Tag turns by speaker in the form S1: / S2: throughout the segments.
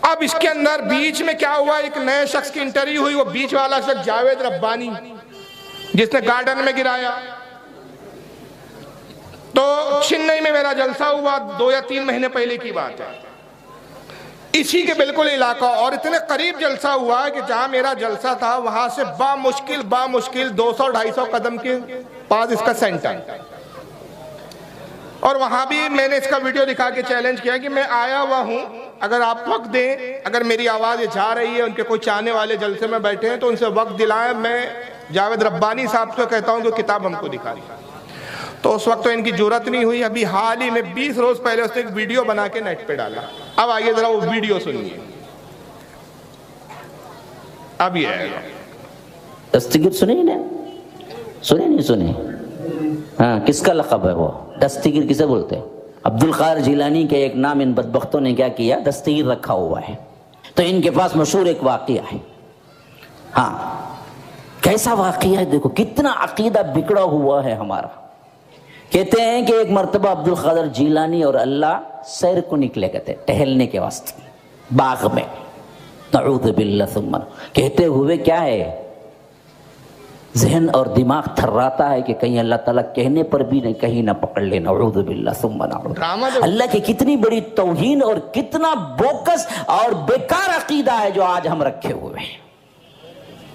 S1: اب اس کے اندر بیچ میں کیا ہوا، ایک نئے شخص کی انٹرویو ہوئی، وہ بیچ والا شخص جاوید ربانی جس نے گارڈن میں گرایا. تو چنئی میں میرا جلسہ ہوا 2 یا 3 مہینے پہلے کی بات ہے، اسی کے بالکل علاقہ، اور اتنے قریب جلسہ ہوا کہ جہاں میرا جلسہ تھا وہاں سے بامشکل 200-250 قدم کے پاس اس کا سینٹر. اور وہاں بھی میں نے اس کا ویڈیو دکھا کے چیلنج کیا کہ میں آیا ہوا ہوں، اگر آپ وقت دیں، اگر میری آواز جا رہی ہے، ان کے کوئی چاہنے والے جلسے میں بیٹھے ہیں تو ان سے وقت دلائیں. میں جاوید ربانی صاحب سے کہتا ہوں کہ کتاب ہم کو دکھا دیں. تو اس وقت تو ان کی جرات نہیں ہوئی. ابھی حال ہی میں 20 روز پہلے اس نے ایک ویڈیو بنا کے نیٹ پہ ڈالا. اب آئیے ذرا وہ ویڈیو سنیے. اب یہ ہے
S2: دستگیر سنی نہیں سنی؟ ہاں، کس کا لقب ہے وہ؟ دستگیر کسے بولتے ہیں؟ عبد القادر جیلانی کے ایک نام ان بدبختوں نے کیا کیا، دستگیر رکھا ہوا ہے. تو ان کے پاس مشہور ایک واقعہ ہے. ہاں، کیسا واقعہ ہے دیکھو، کتنا عقیدہ بگڑا ہوا ہے ہمارا. کہتے ہیں کہ ایک مرتبہ عبد القادر جیلانی اور اللہ سیر کو نکلے گئے تھے، ٹہلنے کے واسطے باغ میں. نعوذ باللہ ثم کہتے ہوئے کیا ہے، ذہن اور دماغ تھراتا ہے کہ کہیں اللہ تعالیٰ کہنے پر بھی نہیں کہیں نہ پکڑ لے. نعوذ باللہ ثم نعوذ. اللہ کی کتنی بڑی توہین اور کتنا بوکس اور بیکار عقیدہ ہے جو آج ہم رکھے ہوئے ہیں.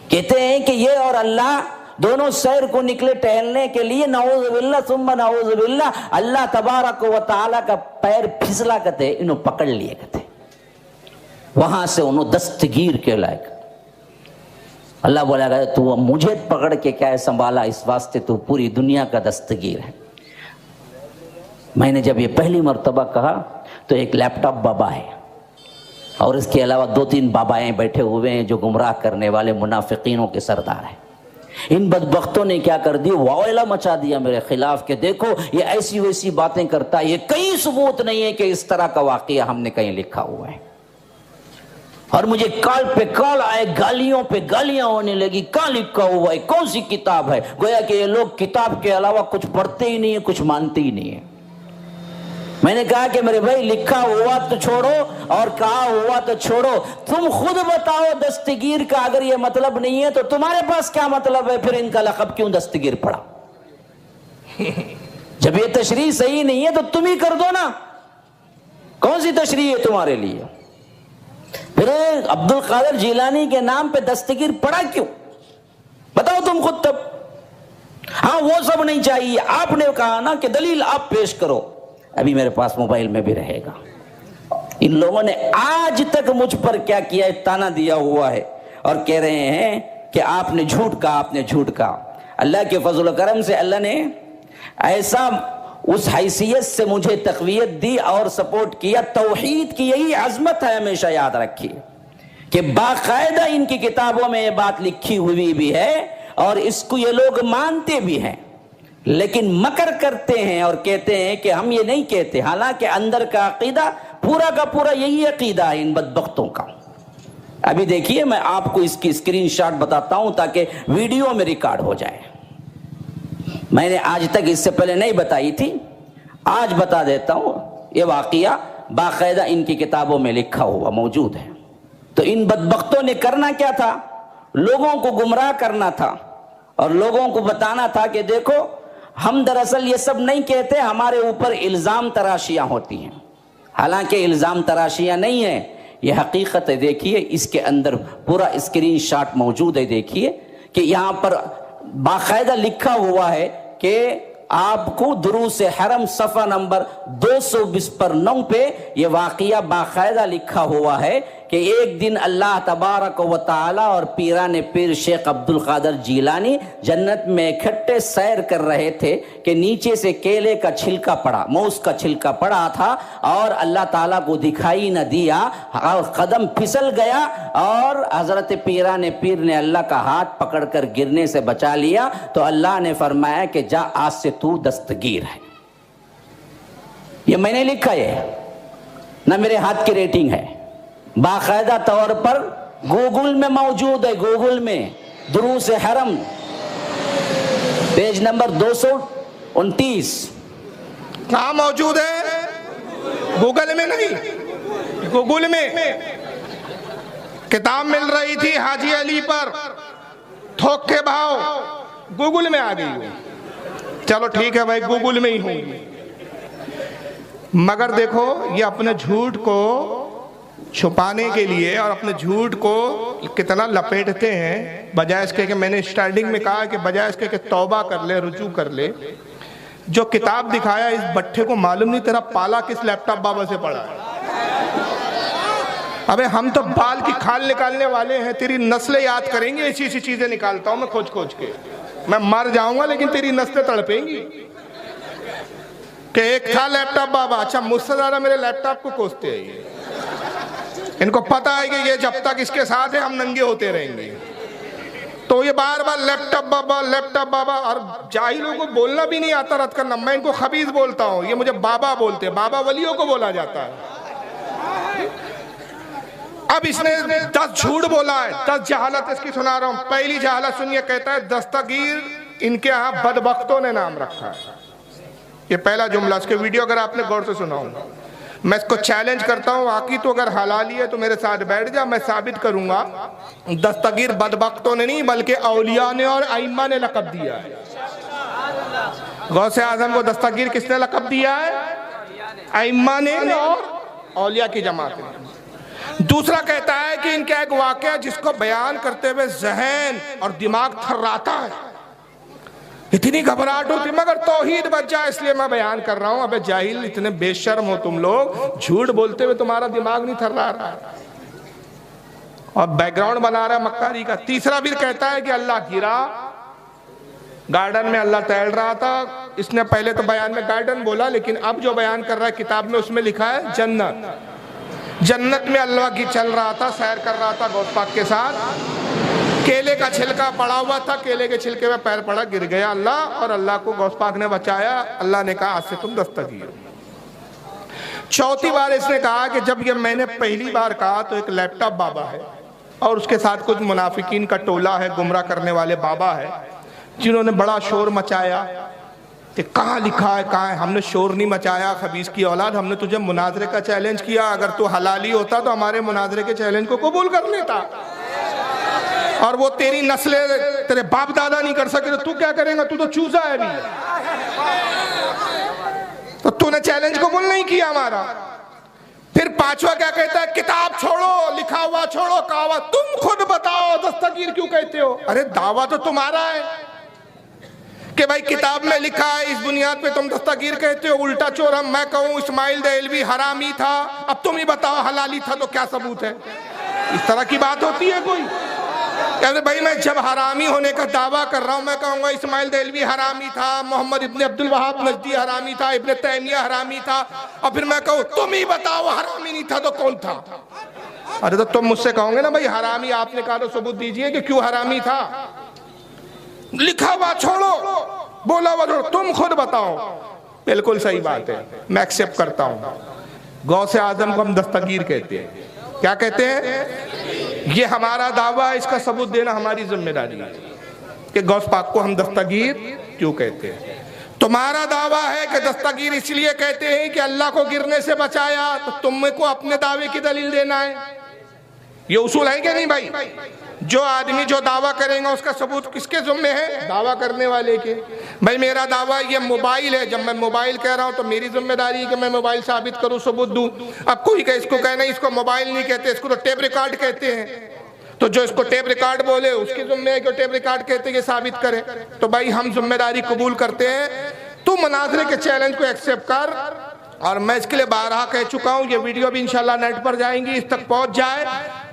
S2: کہتے ہیں کہ یہ اور اللہ دونوں سیر کو نکلے ٹہلنے کے لیے، نعوذ باللہ ثم نعوذ باللہ، اللہ تبارک و تعالیٰ کا پیر پھسلا کرتے، انہوں پکڑ لیے کرتے، وہاں سے انہوں دستگیر کے لائق. اللہ بولا گیا تو مجھے پکڑ کے کیا ہے سنبھالا، اس واسطے تو پوری دنیا کا دستگیر ہے. میں نے جب یہ پہلی مرتبہ کہا تو ایک لیپ ٹاپ بابا ہے اور اس کے علاوہ 2-3 بابائیں بیٹھے ہوئے ہیں جو گمراہ کرنے والے منافقینوں کے سردار ہیں. ان بدبختوں نے کیا کر دی، واویلا مچا دیا میرے خلاف کہ دیکھو یہ ایسی ویسی باتیں کرتا ہے، یہ کئی ثبوت نہیں ہے کہ اس طرح کا واقعہ ہم نے کہیں لکھا ہوا ہے. اور مجھے کال پہ کال آئے، گالیوں پہ گالیاں ہونے لگی، کہاں لکھا ہوا ہے، کون سی کتاب ہے. گویا کہ یہ لوگ کتاب کے علاوہ کچھ پڑھتے ہی نہیں ہیں، کچھ مانتے ہی نہیں ہیں. میں نے کہا کہ میرے بھائی لکھا ہوا تو چھوڑو اور کہا ہوا تو چھوڑو، تم خود بتاؤ دستگیر کا اگر یہ مطلب نہیں ہے تو تمہارے پاس کیا مطلب ہے، پھر ان کا لقب کیوں دستگیر پڑا؟ جب یہ تشریح صحیح نہیں ہے تو تم ہی کر دو نا، کون سی تشریح ہے تمہارے لیے؟ پھر عبد القادر جیلانی کے نام پہ دستگیر پڑا کیوں؟ بتاؤ تم خود تب. ہاں وہ سب نہیں چاہیے، آپ نے کہا نا کہ دلیل آپ پیش کرو. ابھی میرے پاس موبائل میں بھی رہے گا. ان لوگوں نے آج تک مجھ پر کیا کیا ہے، تانا دیا ہوا ہے اور کہہ رہے ہیں کہ آپ نے جھوٹ کہا، آپ نے جھوٹ کہا. اللہ کے فضل و کرم سے اللہ نے ایسا اس حیثیت سے مجھے تقویت دی اور سپورٹ کیا. توحید کی یہی عظمت ہے، ہمیشہ یاد رکھیے کہ باقاعدہ ان کی کتابوں میں یہ بات لکھی ہوئی بھی ہے اور اس کو یہ لوگ مانتے بھی ہیں، لیکن مکر کرتے ہیں اور کہتے ہیں کہ ہم یہ نہیں کہتے، حالانکہ اندر کا عقیدہ پورا کا پورا یہی عقیدہ ہے ان بدبختوں کا. ابھی دیکھیے میں آپ کو اس کی اسکرین شاٹ بتاتا ہوں تاکہ ویڈیو میں ریکارڈ ہو جائے. میں نے آج تک اس سے پہلے نہیں بتائی تھی، آج بتا دیتا ہوں. یہ واقعہ باقاعدہ ان کی کتابوں میں لکھا ہوا موجود ہے. تو ان بدبختوں نے کرنا کیا تھا، لوگوں کو گمراہ کرنا تھا اور لوگوں کو بتانا تھا کہ دیکھو ہم دراصل یہ سب نہیں کہتے، ہمارے اوپر الزام تراشیاں ہوتی ہیں. حالانکہ الزام تراشیاں نہیں ہیں، یہ حقیقت ہے. دیکھیے اس کے اندر پورا اسکرین شاٹ موجود ہے. دیکھیے کہ یہاں پر باقاعدہ لکھا ہوا ہے کہ آپ کو دروس حرم صفحہ نمبر 229 پہ یہ واقعہ باقاعدہ لکھا ہوا ہے کہ ایک دن اللہ تبارک و تعالی اور پیران پیر شیخ عبد القادر جیلانی جنت میں اکٹھے سیر کر رہے تھے کہ نیچے سے کیلے کا چھلکا پڑا، موز کا چھلکا پڑا تھا اور اللہ تعالیٰ کو دکھائی نہ دیا اور قدم پھسل گیا اور حضرت پیران پیر نے اللہ کا ہاتھ پکڑ کر گرنے سے بچا لیا. تو اللہ نے فرمایا کہ جا آج سے تو دستگیر ہے. یہ میں نے لکھا ہے نہ میرے ہاتھ کی ریٹنگ ہے، باقاعدہ طور پر گوگل میں موجود ہے. گوگل میں دروس حرم پیج نمبر 229
S1: کہاں موجود ہے؟ گوگل میں نہیں، گوگل میں किताब मिल रही थी हाजी अली पर, थोक के भाव, गूगल में आ गई वो। चलो ठीक है भाई, गूगल में ही होंगी, मगर देखो ये अपने झूठ को छुपाने के लिए और अपने झूठ को कितना लपेटते हैं। बजाय इसके कि मैंने स्टार्टिंग में कहा कि बजाय इसके कि तौबा कर ले, रुजू कर ले, जो किताब दिखाया इस बट्ठे को मालूम नहीं तेरा पाला किस लैपटॉप बाबा से पड़ा है। अबे हम तो बाल की खाल निकालने वाले हैं, तेरी नस्लें याद करेंगे, ऐसी ऐसी चीजें निकालता हूं मैं खोज खोज के। मैं मर जाऊंगा लेकिन तेरी नस्लें तड़पेंगी कि एक था लैपटॉप बाबा। अच्छा, मुझसे ज्यादा मेरे लैपटॉप को कोसते हैं ये। इनको पता है कि ये जब तक इसके साथ है हम नंगे होते रहेंगे, तो ये बार बार लैपटॉप बाबा, लैपटॉप बाबा। और जाहिलों को बोलना भी नहीं आता रद्द करना, मैं इनको खबीज बोलता हूँ, ये मुझे बाबा बोलते हैं। बाबा वलियों को बोला जाता है। अब इसने 10 झूठ बोला है, 10 जहालत इसकी सुना रहा हूं। पहली जहालत सुनिए, कहता है दस्तगीर इनके यहाँ बदबख्तों ने नाम रखा है। ये पहला जुमला, उसके वीडियो अगर आपने गौर से सुना हो, मैं इसको चैलेंज करता हूं, वाकई तो अगर हलाली है तो मेरे साथ बैठ जा, मैं साबित करूंगा दस्तगीर बदबख्तों ने नहीं बल्कि औलिया ने और आइम्मा ने लक़ब दिया है। गौसे आज़म को दस्तगीर किसने लक़ब दिया है? आइम्मा ने और औलिया की जमात ने। दूसरा कहता है कि इनका एक वाक़या जिसको बयान करते हुए ज़हन और दिमाग थर्राता है, इतनी घबराहट होती, मगर तौहीद बच जाए इसलिए मैं बयान कर रहा हूं। अबे जाहिल, इतने बेशर्म हो तुम लोग, झूठ बोलते हुए तुम्हारा दिमाग नहीं थर्रा रहा है और बैकग्राउंड बना रहा है मक्कारी का। तीसरा भी कहता है कि अल्लाह गिरा, गार्डन में अल्लाह टहल रहा था। इसने पहले तो बयान में गार्डन बोला, लेकिन अब जो बयान कर रहा है किताब में, उसमें लिखा है जन्नत। जन्नत में अल्लाह की चल रहा था, सैर कर रहा था गौस पाक के साथ। केले का छिलका पड़ा हुआ था, केले के छिलके में पैर पड़ा, गिर गया अल्लाह, और अल्लाह को गौस पाक ने बचाया। अल्लाह ने कहा आज से तुम दस्तगीर हो। चौथी बार इसने कहा कि जब ये मैंने पहली बार कहा तो एक लैपटॉप बाबा है और उसके साथ कुछ मुनाफिकीन का टोला है, गुमराह करने वाले बाबा है, जिन्होंने बड़ा शोर मचाया कि कहाँ लिखा है, कहाँ है। हमने शोर नहीं मचाया, खबीस की औलाद, हमने तुझे मुनाजरे का चैलेंज किया। अगर तू हलाली होता तो हमारे मुनाजरे के चैलेंज को कबूल कर लेता, और वो तेरी नस्लें तेरे बाप दादा नहीं कर सके तो तू क्या करेगा? तू तो चूजा है अभी, तो तूने चैलेंज कबूल नहीं किया हमारा। फिर पांचवा क्या कहता है? किताब छोड़ो, लिखा हुआ छोड़ो, कहावा तुम खुद बताओ दस्तगीर क्यों कहते हो? अरे दावा तो तुम्हारा है कि भाई किताब में लिखा है, इस बुनियाद पे तुम दस्तगीर कहते हो। उल्टा चोर हम, मैं कहूं इस्माइल देहलवी हरामी था, अब तुम ही बताओ हलाली था, तो क्या सबूत है? इस तरह की बात होती है कोई? अरे भाई मैं जब हरामी होने का दावा कर रहा हूं, मैं कहूंगा इस्माइल देहलवी हरामी था, मोहम्मद इब्ने अब्दुल वहाब नजदी हरामी था, इब्ने तैमिया हरामी था, और फिर मैं कहूं तुम ही बताओ हरामी नहीं था तो कौन था? अरे तो तुम मुझसे कहोगे ना भाई हरामी आपने कहा तो सबूत दीजिए कि क्यों हरामी था। लिखा हुआ छोड़ो, बोला हुआ छोड़ो, तुम खुद बताओ। बिल्कुल सही बात है, मैं एक्सेप्ट करता हूं। गौसे आजम को हम दस्तगीर कहते हैं। क्या कहते हैं? ये हमारा दावा है, इसका सबूत देना हमारी जिम्मेदारी है कि गौस पाक को हम दस्तगीर क्यों कहते हैं। तुम्हारा दावा है कि दस्तगीर इसलिए कहते हैं कि अल्लाह को गिरने से बचाया, तो तुमको अपने दावे की दलील देना है। ये उसूल है कि नहीं भाई? जो आदमी जो दावा करेगा उसका सबूत किसके ज़िम्मे है? दावा करने वाले के। भाई मेरा दावा ये मोबाइल है, जब मैं मोबाइल कह रहा हूँ तो मेरी जिम्मेदारी है कि मैं मोबाइल साबित करूँ, सबूत दूँ। अब कोई कहे इसको कहना इसको मोबाइल नहीं कहते, इसको तो टेप रिकॉर्ड कहते हैं, तो जो इसको टेप रिकॉर्ड बोले उसकी जिम्मे है कि टेप रिकॉर्ड कहते हैं, ये साबित करे। तो भाई हम जिम्मेदारी कबूल करते हैं, तू मुनाजरे के चैलेंज को एक्सेप्ट कर। और मैं इसके लिए बारहा कह चुका हूँ, ये वीडियो भी इंशाल्लाह नेट पर जाएंगी, इस तक पहुँच जाए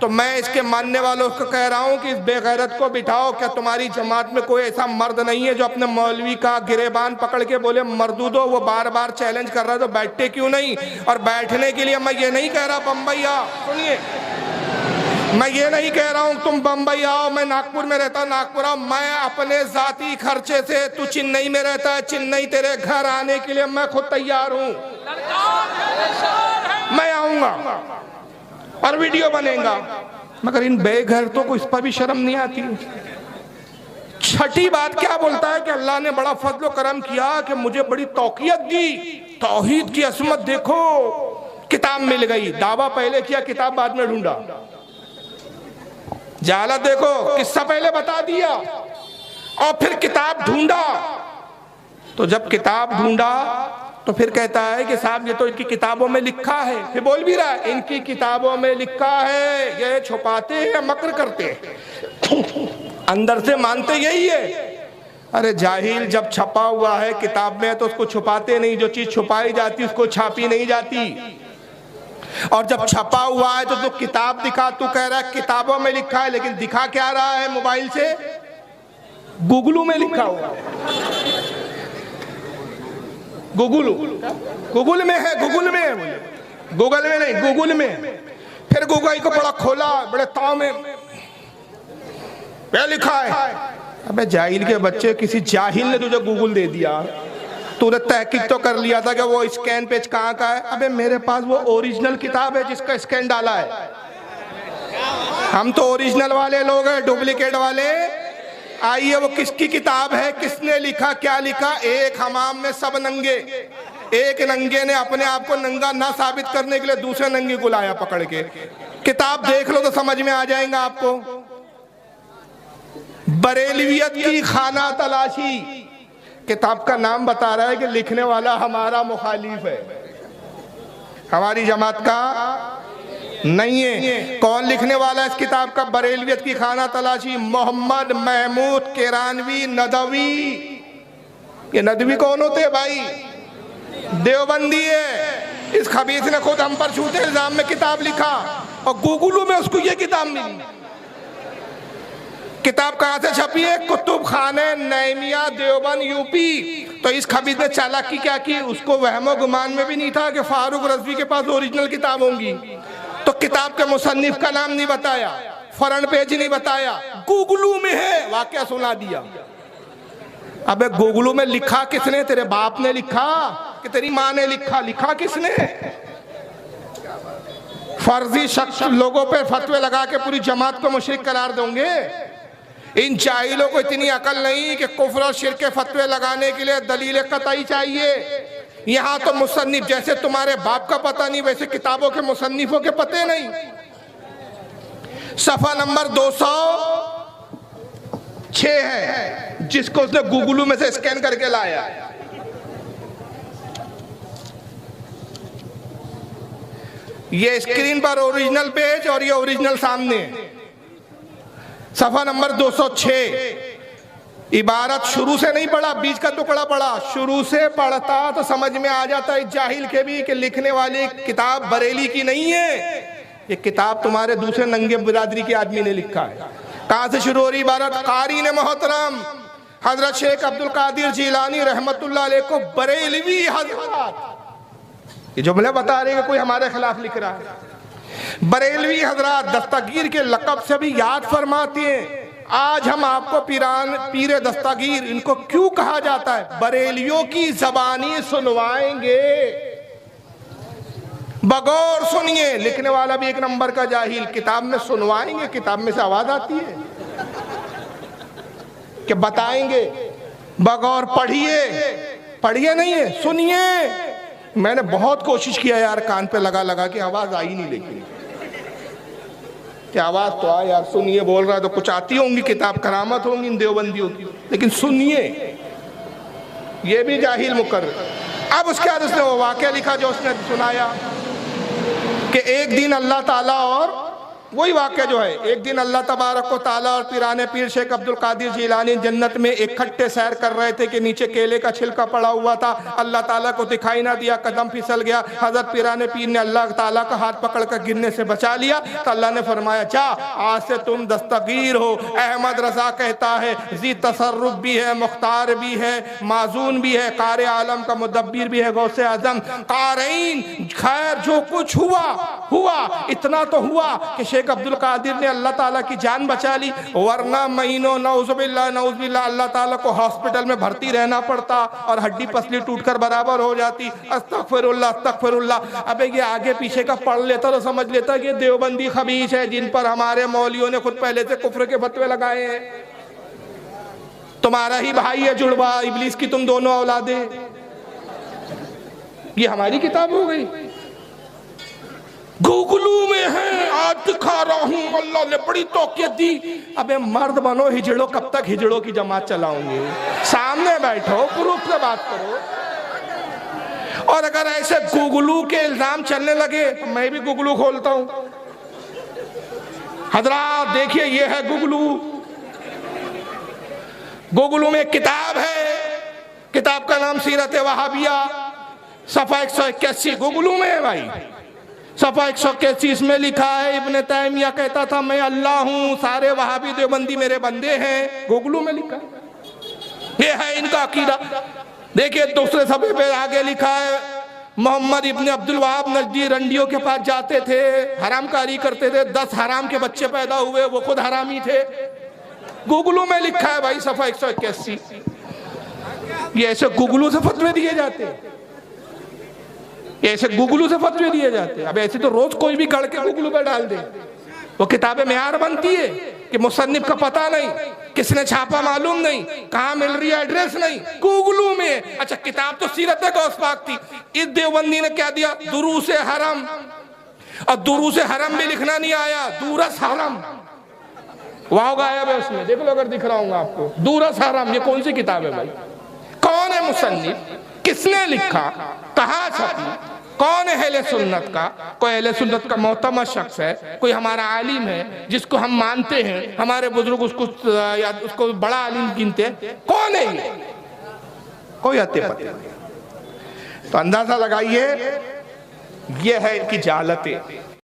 S1: तो मैं इसके मानने वालों को कह रहा हूँ कि इस बेगैरत को बिठाओ। क्या तुम्हारी जमात में कोई ऐसा मर्द नहीं है जो अपने मौलवी का गिरेबान पकड़ के बोले मर्दूदो, वो बार बार चैलेंज कर रहा है तो बैठते क्यों नहीं? और बैठने के लिए मैं ये नहीं कह रहा बम्बई आओ, सुनिए, मैं ये नहीं कह रहा हूँ तुम बम्बई आओ, मैं नागपुर में रहता हूँ नागपुर आओ। मैं अपने जाती खर्चे से, तू चेन्नई में रहता है, चेन्नई तेरे घर आने के लिए मैं खुद तैयार हूँ, मैं आऊंगा और वीडियो बनेगा। मगर इन बेगैरतों को इस पर भी शर्म नहीं आती। छठी बात क्या बोलता है कि अल्लाह ने बड़ा फजल करम किया कि मुझे बड़ी तौकीयत दी, तौहीद की असमत देखो, किताब मिल गई। दावा पहले किया, किताब बाद में ढूंढा। जहालत देखो, किस्सा पहले बता दिया और फिर किताब ढूंढा। तो जब किताब ढूंढा तो फिर कहता है कि साहब ये तो इनकी किताबों में लिखा है। फिर बोल भी रहा है इनकी किताबों में लिखा है, ये छुपाते हैं या मक्र करते हैं, अंदर से मानते यही है। अरे जाहिल, जब छपा हुआ है किताब में तो उसको छुपाते नहीं, जो चीज छुपाई जाती उसको छापी नहीं जाती। और जब छपा हुआ है तो किताब दिखा, तू कह रहा है किताबों में लिखा है, लेकिन दिखा क्या रहा है मोबाइल से? गूगलू में लिखा हुआ है। गूगल में है, गूगल में है, गूगल में नहीं, गूगल में। फिर गूगल को बड़ा खोला, बड़े ताव में क्या लिखा है। अबे जाहिल के बच्चे, किसी जाहिल ने तुझे गूगल दे दिया, तूने तहकीक तो कर लिया था कि वो स्कैन पेज कहाँ का है। अबे मेरे पास वो ओरिजिनल किताब है जिसका स्कैन डाला है। हम तो ओरिजिनल वाले लोग हैं, डुप्लीकेट वाले। आइए, वो किसकी किताब है, किसने लिखा, क्या लिखा? एक हमाम में सब नंगे, एक नंगे ने अपने आप को नंगा ना साबित करने के लिए दूसरे नंगे को लाया पकड़ के। किताब देख लो तो समझ में आ जाएगा आपको। बरेलवियत की खाना तलाशी, किताब का नाम बता रहा है कि लिखने वाला हमारा मुखालिफ है, हमारी जमात का नहीं है। कौन लिखने वाला है इस किताब का? बरेलवियत की खाना तलाशी, मोहम्मद महमूद किरानवी नदवी। ये नदवी कौन होते हैं भाई? देवबंदी है। इस खबीस ने खुद हम पर झूठे इल्जाम में किताब लिखा और गूगल में उसको ये किताब मिली। किताब कहां से छपी है? कुतुब खाने नईमिया देवबंद यूपी। तो इस खबीस ने चालाकी क्या की, उसको वहमो गुमान में भी नहीं था कि फारूक रज़वी के पास ओरिजिनल किताब होंगी। तो किताब के मुसन्निफ का नाम नहीं बताया, फ्रंट पेज नहीं बताया, गूगलू में है, वाकया सुना दिया। अबे गूगलू में लिखा किसने? तेरे बाप ने लिखा कि तेरी माँ ने लिखा? लिखा किसने? फर्जी शख्स लोगों पे फतवे लगा के पूरी जमात को मुशरिक करार दोगे। इन जाहिलों को इतनी अकल नहीं कि कुफ्र और शिर्क के फतवे लगाने के लिए दलील कतई चाहिए। यहाँ तो मुसन्निफ, जैसे तुम्हारे बाप का पता नहीं वैसे किताबों के मुसन्निफों के पते नहीं। सफा नंबर 206 है, जिसको उसने गूगल में से स्कैन करके लाया। ये स्क्रीन पर ओरिजिनल पेज और ये ओरिजिनल सामने। सफा नंबर 206। इबारत शुरू से नहीं पढ़ा, बीच का टुकड़ा पढ़ा। शुरू से पढ़ता तो समझ में आ जाता है जाहिल के भी कि लिखने वाली किताब बरेली की नहीं है, ये किताब तुम्हारे दूसरे नंगे बिरादरी के आदमी ने लिखा है। कहां से शुरू हो रही इबारत? कारी ने मोहतरम हजरत शेख अब्दुल कादिर जिलानी रहमतुल्लाह अलैह को बरेलवी हजरत, ये जुमले बता रहे हैं कोई हमारे खिलाफ लिख रहा है। बरेलवी हजरत दस्तगीर के लक़ब से भी याद फरमाते हैं। आज हम आपको पीर दस्तगीर इनको क्यों कहा जाता है? बरेलियों की जबानी सुनवाएंगे, बगौर सुनिए। लिखने वाला भी एक नंबर का जाहिल, किताब में सुनवाएंगे, किताब में से आवाज आती है कि बताएंगे, बगौर पढ़िए, पढ़िए नहीं है, सुनिए। मैंने बहुत कोशिश किया यार, कान पे लगा लगा कि आवाज आई नहीं, लेकिन क्या आवाज तो आ यार, सुनिए बोल रहा है तो कुछ आती होंगी, किताब करामत होंगी इन देवबंदियों की, लेकिन सुनिए। ये भी जाहिल मुकर्रर। अब उसके बाद उसने वो वाकया लिखा जो उसने सुनाया कि एक दिन अल्लाह ताला, और वही वाकया जो है, एक दिन अल्लाह तबारक व ताला और पिराने पीर शेख अब्दुल कादिर जिलानी जन्नत में इकट्ठे सैर कर रहे थे कि नीचे केले का छिलका पड़ा हुआ था। अल्लाह ताला को दिखाई ना दिया, कदम फिसल गया। हजरत पिराने पीर ने अल्लाह ताला का हाथ पकड़ कर गिरने से बचा लिया। तो अल्लाह ने फरमाया, जा आज से तुम दस्तगीर हो। अहमद रजा कहता है, जी तसर्रुफ भी है, मुख्तार भी है, माजून भी है, कार आलम का मुदब्बिर भी है, गौसे आजम कारईन। खैर जो कुछ हुआ हुआ, इतना तो हुआ कि शेख अब्दुल कादिर ने अल्लाह ताला की जान बचा ली, वरना महीनों नौजुबिल्लाह अल्लाह ताला को हॉस्पिटल में भर्ती रहना पड़ता और हड्डी पसली टूटकर बराबर हो जाती। अस्तगफिरुल्लाह अस्तगफिरुल्लाह। अबे ये आगे पीछे का पढ़ लेता तो समझ लेता कि देवबंदी खबीस है, जिन पर हमारे मौलियों ने खुद पहले से कुफ्र के फतवे लगाए हैं। तुम्हारा ही भाई है जुड़वा इब्लीस की, तुम दोनों औलादे। ये हमारी किताब हो गई, गूगलू में है, आज दिखा रहा हूं, अल्लाह साहब ने बड़ी तौकीयत दी, अबे मर्द बनो, हिजड़ो, कब तक हिजड़ों की जमात चलाओगे? सामने बैठो, प्रूफ से बात करो। और अगर ऐसे गुगलू के इल्जाम चलने लगे तो मैं भी गुगलू खोलता हूं। हजरात देखिए, ये है गुगलू। गुगलू में एक किताब है, किताब का नाम सीरत वहाबिया, सफा 181 गुगलू में है भाई। सफा 181 इसमें लिखा है, इब्न तैमिया कहता था मैं अल्लाह हूं, सारे वहाबी देवबंदी मेरे बंदे हैं। गुगलू में लिखा, ये है इनका अकीदा। देखिए दूसरे सफे पे आगे लिखा है, मोहम्मद इब्न अब्दुल वहाब नजदी रंडियों के पास जाते थे, हरामकारी करते थे, 10 हराम के बच्चे पैदा हुए, वो खुद हरामी थे। गुगलू में लिखा है भाई, सफा 181। ये ऐसे गुगलू से फतवे दिए जाते हैं, ये ऐसे गुगलू से फतवे दिए जाते हैं। अब ऐसे तो रोज कोई भी गढ़ के गुगलू पे डाल दे, वो किताबें मेयार बनती है कि मुसन्निफ का पता नहीं, किसने छापा मालूम नहीं, कहाँ मिल रही है एड्रेस नहीं, गुगलू में। अच्छा किताब तो सीरत गौस पाक थी, इस देवबंदी ने क्या दिया, दुरूस हरम। और दुरूस हरम भी लिखना नहीं आया, दूरस हरम वाह गायब है उसमें, देख लो अगर दिख रहा हूँ आपको, दूरस हरम। ये कौन सी किताब है भाई? कौन है मुसन्निफ, किसने लिखा, कहाँ छपी, कौन है अहले सुन्नत का? कोई अहले सुन्नत का मोहतरमा शख्स है, कोई हमारा आलिम है जिसको हम मानते हैं, हमारे बुजुर्ग उसको या उसको बड़ा आलिम गिनते हैं, कौन है ये? कोई अते पते नहीं। तो अंदाजा लगाइए, ये है इनकी जालतें।